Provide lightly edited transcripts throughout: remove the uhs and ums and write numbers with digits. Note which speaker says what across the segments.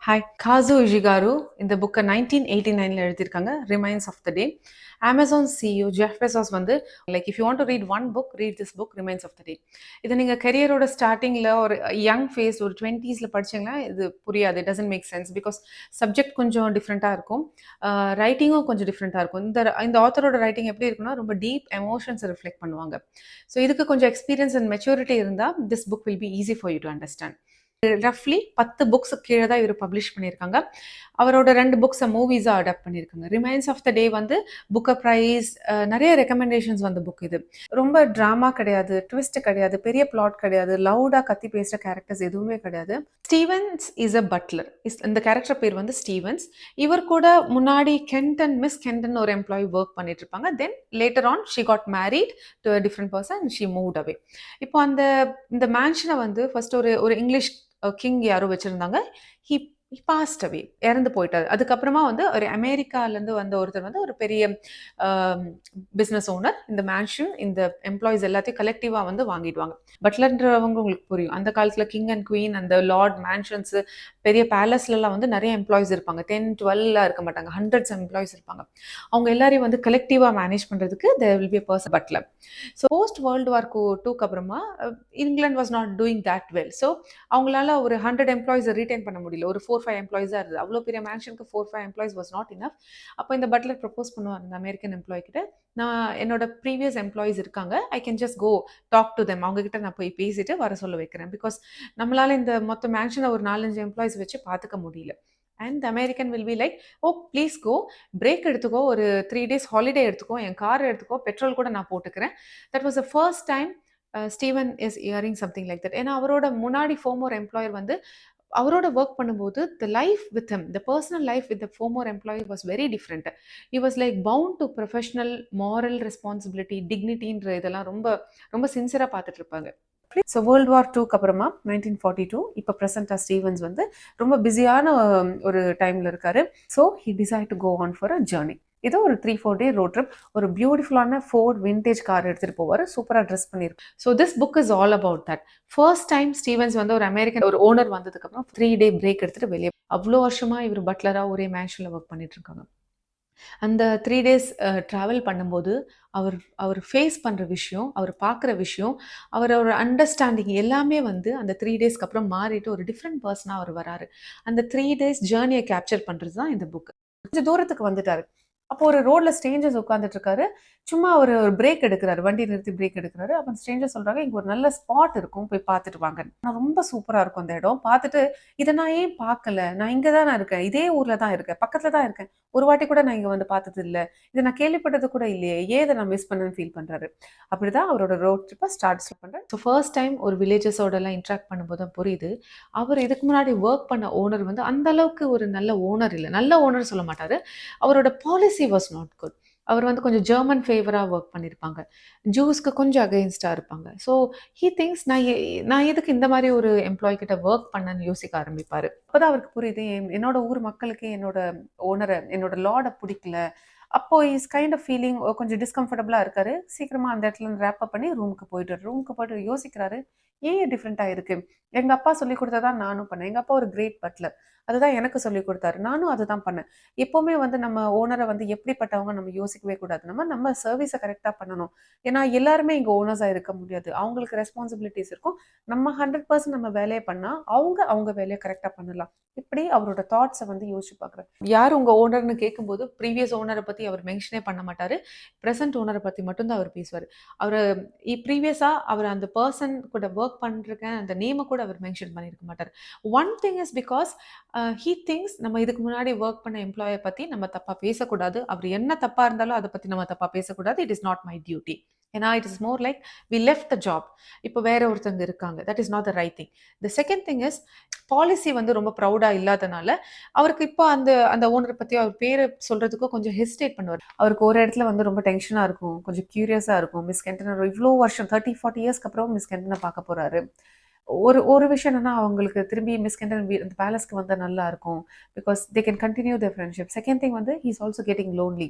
Speaker 1: Hi. காசோ இஷிகாரு இந்த புக்கை 1989ல எழுதியிருக்காங்க. Remains of the day. Amazon CEO Jeff Bezos வந்து if you want to read one book, read this book remains of the day. இதை நீங்கள் கரியரோட ஸ்டார்டிங்கில் ஒரு யங் ஃபேஸ் ஒரு 20ஸ்ல படிச்சீங்கன்னா இது புரியாது. It doesn't make sense because subject கொஞ்சம் டிஃப்ரெண்ட்டாக இருக்கும். ரைட்டிங்கும் கொஞ்சம் டிஃப்ரெண்ட்டாக இருக்கும். இந்த இந்த ஆத்தரோட ரைட்டிங் எப்படி இருக்குன்னா ரொம்ப டீப் எமோஷன்ஸை ரிஃப்ளெக்ட் பண்ணுவாங்க. ஸோ இதுக்கு கொஞ்சம் எக்ஸ்பீரியன்ஸ் அண்ட் மெச்சூரிட்டி இருந்தால் this book will be easy for you to understand. ரஃப்லி 10 புக்ஸ் கீழே தான் இவர் பப்ளிஷ் பண்ணியிருக்காங்க. அவரோட 2 புக்ஸை மூவிஸாக அடாப்ட் பண்ணியிருக்காங்க. ரிமைன்ஸ் ஆஃப் த டே வந்து புக்கர் ப்ரைஸ் நிறைய ரெக்கமெண்டேஷன்ஸ் வந்த புக் இது. ரொம்ப ட்ராமா கிடையாது, ட்விஸ்ட் கிடையாது, பெரிய பிளாட் கிடையாது, லவுடாக கத்தி பேசுகிற கேரக்டர்ஸ் எதுவுமே கிடையாது. Stevens is a butler. இந்த கேரக்டர் பேர் வந்து ஸ்டீவன்ஸ். இவர் கூட முன்னாடி கென்டன் மிஸ் கென்டன் ஒரு எம்ப்ளாயி ஒர்க் பண்ணிட்டு இருப்பாங்க. Then later on she got married to a different person and she moved away. இப்போ இந்த மேன்ஷனை வந்து ஃபர்ஸ்ட் ஒரு இங்கிலீஷ் கிங் யாரோ வச்சிருந்தாங்க. ஹி பாஸ்ட் அவே, இறந்து போயிட்டாரு. அதுக்கப்புறமா வந்து ஒரு அமெரிக்காலேருந்து வந்த ஒருத்தர் வந்து ஒரு பெரிய பிஸ்னஸ் ஓனர் இந்த மேன்ஷன் இந்த எம்ப்ளாயிஸ் எல்லாத்தையும் கலெக்டிவாக வந்து வாங்கிடுவாங்க. பட்லர்ன்றவங்க உங்களுக்கு புரியும். அந்த காலத்தில் கிங் அண்ட் குவீன் அந்த லார்ட் மேன்ஷன்ஸ் பெரிய பேலஸ்லலாம் வந்து நிறைய எம்ப்ளாயிஸ் இருப்பாங்க. 10-12 இருக்க மாட்டாங்க, ஹண்ட்ரட்ஸ் எம்ப்ளாயிஸ் இருப்பாங்க. அவங்க எல்லாரையும் வந்து கலெக்டிவாக மேனேஜ் பண்ணுறதுக்கு there will be a person butler. So post world war 2க்கு அப்புறமா England was not doing that well. So அவங்களால ஒரு 100 எம்ப்ளாயிஸை ரீடைன் பண்ண முடியல. ஒரு 4-5 எம்ப்ளாயிஸாக இருந்தது. அவ்வளோ பெரிய மேன்ஷனுக்கு 4-5 எம்ப்ளாயிஸ் வாஸ் நாட் இனஃப். அப்போ இந்த பட்லர் ப்ரப்போஸ் பண்ணுவார் இந்த அமெரிக்கன் எம்ப்ளாயி கிட்ட, நான் என்னோட ப்ரீவியஸ் எம்ப்ளாயிஸ் இருக்காங்க, I can just go talk to them, அவங்க கிட்ட நான் போய் பேசிட்டு வர சொல்ல வைக்கிறேன். பிகாஸ் நம்மளால இந்த மொத்த மேன்ஷனை ஒரு 4-5 எம்ப்ளாயிஸ் வச்சு பார்த்துக்க முடியல. And American will be like, oh please go, break எடுத்துக்கோ, ஒரு 3 days ஹாலிடே எடுத்துக்கோ, என் கார் எடுத்துக்கோ, பெட்ரோல் கூட நான் போட்டுக்கிறேன். That was the first time Steven is hearing something like that. ஏன்னா அவரோட முன்னாடி ஃபோமோர் எம்ப்ளாயர் வந்து அவரோட ஒர்க் பண்ணும்போது the life with him, the personal life with the former employee was very different. He was like bound to professional moral responsibility டிக்னிட்டின்ற இதெல்லாம் ரொம்ப ரொம்ப சின்சியராக பார்த்துட்டு இருப்பாங்க. ஸோ வேர்ல்டு வார் 2க்கு அப்புறமா 1942 இப்போ ப்ரெசென்ட்டாக ஸ்டீவன்ஸ் வந்து ரொம்ப பிஸியான ஒரு டைமில் இருக்காரு. So he decide to go on for a journey. ஏதோ ஒரு 3-4 day ரோட் ட்ரிப். ஒரு பியூட்டிஃபுல்லான ஃபோர்ட் விண்டேஜ் கார் எடுத்துகிட்டு போவார். சூப்பராக ட்ரெஸ் பண்ணியிருக்கும். So this book is all about that. First time Stevens வந்து ஒரு அமெரிக்கன் ஒரு ஓனர் வந்ததுக்கப்புறம் 3 day பிரேக் எடுத்துகிட்டு வெளியே, அவ்வளோ வருஷமாக இவர் பட்லராக ஒரே மேன்ஷனில் ஒர்க் பண்ணிட்டு இருக்காங்க. அந்த 3 days ட்ராவல் பண்ணும்போது அவர் அவர் ஃபேஸ் பண்ணுற விஷயம், அவர் பார்க்குற விஷயம், அவரோட அண்டர்ஸ்டாண்டிங் எல்லாமே வந்து அந்த 3 daysக்கு அப்புறம் மாறிட்டு ஒரு டிஃப்ரெண்ட் பர்சனாக அவர் வராரு. அந்த 3 days ஜேர்னியை கேப்சர் பண்ணுறது தான் இந்த புக். கொஞ்சம் தூரத்துக்கு வந்துட்டாரு. அப்போ ஒரு ரோட்ல ஸ்ட்ரேஞ்சர்ஸ் உட்காந்துட்டு இருக்காரு. சும்மா ஒரு பிரேக் எடுக்கிறாரு, வண்டி நிறுத்தி பிரேக் எடுக்கிறாரு. அப்போ ஸ்ட்ரேஞ்சர் சொல்றாங்க, இங்க ஒரு நல்ல ஸ்பாட் இருக்கும், போய் பார்த்துட்டு வாங்க. நான் ரொம்ப சூப்பரா இருக்கும் அந்த இடம். பார்த்துட்டு இதை நான் ஏன் பார்க்கல, நான் இங்கே தான் இருக்கேன், இதே ஊர்ல தான் இருக்கேன், பக்கத்துல தான் இருக்கேன், ஒரு வாட்டி கூட நான் இங்க வந்து பார்த்தது இல்லை, இதை நான் கேள்விப்பட்டது கூட இல்லையே, ஏன் இதை நான் மிஸ் பண்ணேன்னு ஃபீல் பண்றாரு. அப்படிதான் அவரோட ரோட் ட்ரிப்பை ஸ்டார்ட் பண்றாரு. ஸோ ஃபர்ஸ்ட் டைம் ஒரு வில்லேஜஸோட எல்லாம் இன்ட்ராக்ட் பண்ணும்போது தான் புரியுது, அவர் இதுக்கு முன்னாடி ஒர்க் பண்ண ஓனர் வந்து அந்த அளவுக்கு ஒரு நல்ல ஓனர் இல்லை. நல்ல ஓனர் சொல்ல மாட்டாரு, அவரோட பாலிசி வாஸ் நாட் குட். அவர் வந்து கொஞ்சம் ஜெர்மன் ஃபேவராக ஒர்க் பண்ணியிருப்பாங்க, ஜூஸ்க்கு கொஞ்சம் அகெயின்ஸ்டாக இருப்பாங்க. ஸோ ஹீ திங்ஸ் நான் எதுக்கு இந்த மாதிரி ஒரு எம்ப்ளாயி கிட்ட ஒர்க் பண்ணேன்னு யோசிக்க ஆரம்பிப்பார். அப்போதான் அவருக்கு புரியுது, என்னோட ஊர் மக்களுக்கு என்னோட ஓனரை என்னோட லார்டை பிடிக்கல. அப்போ இஸ் கைண்ட் ஆஃப் ஃபீலிங் கொஞ்சம் டிஸ்கம்ஃபர்டபுளாக இருக்காரு. சீக்கிரமாக அந்த இடத்துல ரேப் அப் பண்ணி ரூமுக்கு போயிட்டு யோசிக்கிறாரு, ஏன் டிஃப்ரெண்ட்டாக இருக்கு. எங்கள் அப்பா சொல்லி கொடுத்ததான் நானும் பண்ணேன். எங்கள் அப்பா ஒரு கிரேட் பட்லர், அதுதான் எனக்கு சொல்லி கொடுத்தாரு, நானும் அதை தான் பண்ணேன். எப்போவுமே வந்து நம்ம ஓனரை வந்து எப்படிப்பட்டவங்க நம்ம யோசிக்கவே கூடாது. நம்ம சர்வீஸை கரெக்டாக பண்ணணும். ஏன்னா எல்லாருமே இங்கே ஓனர்ஸாக இருக்க முடியாது, அவங்களுக்கு ரெஸ்பான்சிபிலிட்டிஸ் இருக்கும். நம்ம 100% நம்ம வேலையை பண்ணால் அவங்க வேலையை கரெக்டாக பண்ணலாம். இப்படி அவரோட தாட்ஸை வந்து யோசிச்சு பார்க்குறேன். யார் உங்கள் ஓனர்னு கேட்கும்போது ப்ரீவியஸ் ஓனரை பற்றி அவர் மென்ஷனே பண்ண மாட்டார், ப்ரெசன்ட் ஓனரை பற்றி மட்டும்தான் அவர் பேசுவார். அவர் ப்ரீவியஸாக அவர் அந்த பர்சன் கூட ஒர்க் பண்ணிருக்கேன் அந்த நேமை கூட அவர் மென்ஷன் பண்ணியிருக்க மாட்டார். One thing is because he things நம்ம இதுக்கு முன்னாடி ஒர்க் பண்ண எம்ப்ளாயை பற்றி நம்ம தப்பாக பேசக்கூடாது, அவர் என்ன தப்பாக இருந்தாலும் அதை பற்றி நம்ம தப்பாக பேசக்கூடாது, it is not my duty. ஏன்னா it is more like we left the job, இப்போ வேற ஒருத்தங்க இருக்காங்க, that is not the right thing. The second thing is policy வந்து ரொம்ப ப்ரௌடாக இல்லாதனால அவருக்கு இப்போ அந்த அந்த ஓனரை பற்றி அவர் பேரை சொல்கிறதுக்கும் கொஞ்சம் ஹெசிடேட் பண்ணுவார். அவருக்கு ஒரு இடத்துல வந்து ரொம்ப டென்ஷனாக இருக்கும், கொஞ்சம் க்யூரியஸாக இருக்கும். மிஸ் கென்டனர் இவ்வளோ வருஷம் 30-40 இயர்ஸ்க்கு அப்புறம் மிஸ் கென்டனை பார்க்க போகிறாரு. ஒரு ஒரு விஷயம் என்னன்னா, அவங்களுக்கு திரும்பி மிஸ் கென்டன் அந்த பேலஸ்க்கு வந்தா நல்லா இருக்கும். Because they can continue their friendship. Second thing வந்து he is also getting lonely.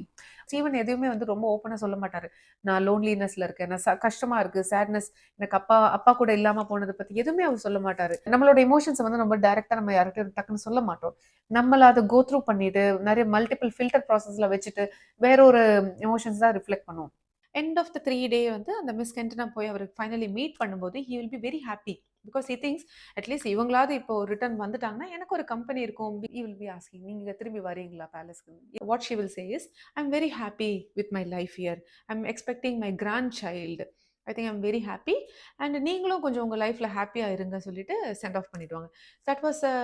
Speaker 1: Steven எதுவுமே வந்து ரொம்ப ஓப்பனா சொல்ல மாட்டாரு. நான் லோன்லினஸ்ல இருக்கேன். நான் கஷ்டமா இருக்கு. சேட்னஸ் எனக்கு அப்பா அப்பா கூட இல்லாம போனத பத்தி எதுவுமே அவர் சொல்ல மாட்டாரு. நம்மளோட எமோஷன்ஸ வந்து ரொம்ப டைரக்ட்டா நம்ம யார்கிட்டயும் டக்குன்னு சொல்ல மாட்டோம். நம்மள அத கோ த்ரூ பண்ணிட்டு, நெறைய மல்டிபிள் ஃபில்டர் ப்ராசஸ்ல வச்சுட்டு, வேற ஒரு எமோஷன்ஸ் தான் ரிஃப்ளெக்ட் பண்ணுவோம். எண்ட் ஆஃப் த 3 டே வந்து அந்த மிஸ் கென்டனா போய் அவரு ஃபைனலி மீட் பண்ணும்போது, he will be very happy. Because he thinks at least இவங்களாவது இப்போ ரிட்டர்ன் வந்துட்டாங்கன்னா, எனக்கு ஒரு கம்பெனி இருக்கும். ஹி வில் பி ஆஸ்கிங் நீங்க திரும்பி வரீங்களா பேலஸ்க்கு? What she will say is, I am very happy with my life here. I am expecting my grand child. I think I am very happy. And நீங்களும் கொஞ்சம் உங்க லைஃப்ல ஹேப்பியா இருங்க சொல்லிட்டு சென்ட் ஆஃப் பண்ணிடுவாங்க. That was a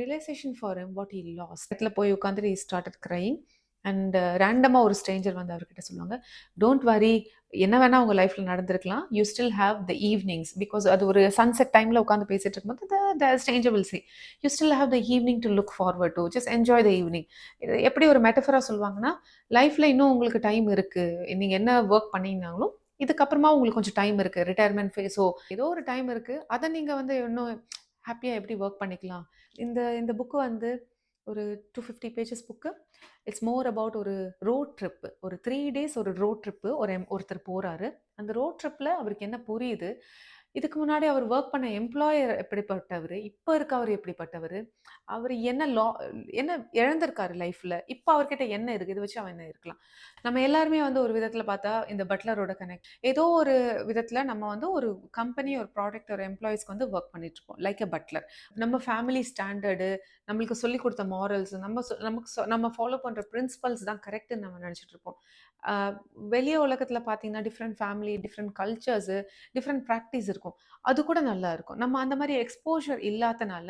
Speaker 1: realisation for him what he lost. இடத்துல போய் உட்காந்துட்டு ஹி ஸ்டார்ட்டட் கிரையிங். அண்ட் ரேண்டமா ஒரு ஸ்ட்ரேஞ்சர் வந்து அவர்கிட்ட சொல்லுவாங்க, டோன்ட் வரி, என்ன வேணா உங்க லைஃப்ல நடந்திருக்கலாம். You still have the evenings. Because அது ஒரு சன்செட் டைம்ல உட்காந்து பேசிட்டு இருக்கும்போது the stranger will say, you still have the evening to look forward to. Just enjoy the evening. இது எப்படி ஒரு மெட்டஃபரா சொல்லுவாங்கன்னா, லைஃப்ல இன்னும் உங்களுக்கு டைம் இருக்கு. நீங்க என்ன ஒர்க் பண்ணீங்கனாலும், இதுக்கப்புறமா உங்களுக்கு கொஞ்சம் டைம் இருக்கு. ரிட்டயர்மென்ட் ஃபேஸோ ஏதோ ஒரு டைம் இருக்கு. அத நீங்க வந்து இன்னும் ஹேப்பியா எப்படி ஒர்க் பண்ணிக்கலாம். இந்த இந்த புக் வந்து ஒரு 250 pages book. It's more about ஒரு ரோட் ட்ரிப். ஒரு 3 டேஸ் ஒரு ரோட் ட்ரிப்பு ஒருத்தர் போறாரு. அந்த ரோட் ட்ரிப்ல அவருக்கு என்ன புரியுது, இதுக்கு முன்னாடி அவர் ஒர்க் பண்ண எம்ப்ளாயர் எப்படிப்பட்டவரு, இப்ப இருக்கவரு எப்படிப்பட்டவரு, அவரு என்ன இழந்திருக்காரு லைஃப்ல, இப்ப அவர்கிட்ட என்ன இருக்கு, இத வச்சு அவன் என்ன இருக்கலாம். நம்ம எல்லாருமே வந்து ஒரு விதத்துல பார்த்தா இந்த பட்லரோட கனெக்ட் ஏதோ ஒரு விதத்துல நம்ம வந்து ஒரு கம்பெனி, ஒரு ப்ராடக்ட், ஒரு எம்ப்ளாயீஸ்க்கு வந்து ஒர்க் பண்ணிட்டு இருப்போம். Like a butler. நம்ம ஃபேமிலி ஸ்டாண்டர்டு, நம்மளுக்கு சொல்லிக் குடுத்த மாரல்ஸ், நம்ம ஃபாலோ பண்ற பிரின்சிபல்ஸ் தான் கரெக்ட்ன்னு நம்ம நெனச்சுட்டு இருப்போம். அ வெளிய உலகத்துல பார்த்தீங்கன்னா, different family, different cultures, different practice இருக்கும். அது கூட நல்லா இருக்கும். நம்ம அந்த மாரி எக்ஸ்போஷர் இல்லாதனால,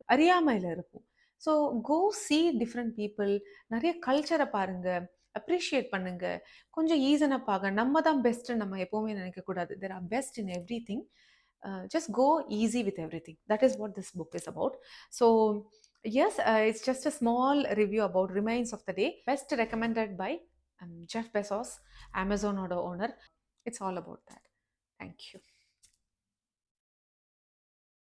Speaker 1: அறியாமையில இருப்போம். ஸோ கோ சீ டிஃபரெண்ட் பீப்பிள். நெறைய கல்ச்சர பாருங்க. அப்ரிஷியேட் பண்ணுங்க. கொஞ்சம் ஈசன் அப் ஆக நம்ம தான் பெஸ்ட்ன்னு நம்ம எப்பவுமே நெனைக்கக்கூடாது. There are best in everything. Just go easy with everything. That is what this book is about. So yes, it's just a small review about Remains of the Day, best recommended by Jeff Bezos, Amazon owner. It's all about that. Thank you.